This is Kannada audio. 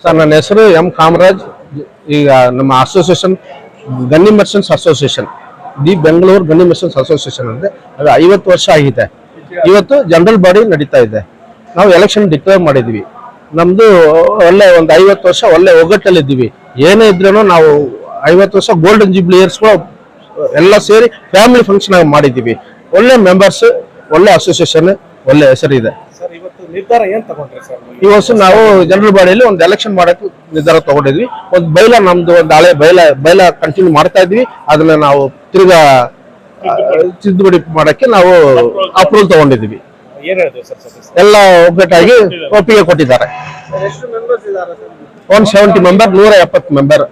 ಸರ್, ನನ್ನ ಹೆಸರು ಎಂ ಕಾಮರಾಜ್. ಈಗ ನಮ್ಮ association gunny merchants association, the Bengaluru gunny merchants association ಅಂದ್ರೆ ಅದು 50 ವರ್ಷ ಆಗಿದೆ. ಇವತ್ತು ಜನರಲ್ ಬಾಡಿ ನಡೀತಾ ಇದೆ. ನಾವು ಎಲೆಕ್ಷನ್ ಡಿಕ್ಲೇರ್ ಮಾಡಿದ್ವಿ. ನಮ್ದು ಒಳ್ಳೆ ಒಂದು 50 ವರ್ಷ ಒಳ್ಳೆ ಒಗ್ಗಟ್ಟಲ್ಲಿದ್ದೀವಿ. ಏನೇ ಇದ್ರೂ ನಾವು 50 ವರ್ಷ ಗೋಲ್ಡನ್ ಜೂಬ್ಲಿ ಇಯರ್ಸ್ಗಳು ಎಲ್ಲ ಸೇರಿ ಫ್ಯಾಮಿಲಿ ಫಂಕ್ಷನ್ ಆಗಿ ಮಾಡಿದ್ದೀವಿ. ಒಳ್ಳೆ ಮೆಂಬರ್ಸ್, ಒಳ್ಳೆ ಅಸೋಸಿಯೇಷನ್, ಒಳ್ಳೆ ಹೆಸರಿದೆ. ಈ ವರ್ಷ ನಾವು ಜನರಲ್ ಬಾಡಿಯಲ್ಲಿ ಒಂದು ಎಲೆಕ್ಷನ್ ಮಾಡಕ್ಕೆ ನಿರ್ಧಾರ ತಗೊಂಡಿದ್ವಿ. ಒಂದು ನಮ್ದು ಒಂದು ಹಳೆ ಬೈಲ ಕಂಟಿನ್ಯೂ ಮಾಡ್ತಾ ಇದ್ವಿ. ಅದನ್ನ ನಾವು ತಿರ್ಗಾ ತಿದ್ದುಪಡಿ ಮಾಡಕ್ಕೆ ನಾವು ಅಪ್ರೂವಲ್ ತಗೊಂಡಿದ್ವಿ. ಎಲ್ಲ ಒಗ್ಗಟ್ಟಾಗಿ ಒಪ್ಪಿಗೆ ಕೊಟ್ಟಿದ್ದಾರೆ. 170 ಮೆಂಬರ್, 170 ಮೆಂಬರ್.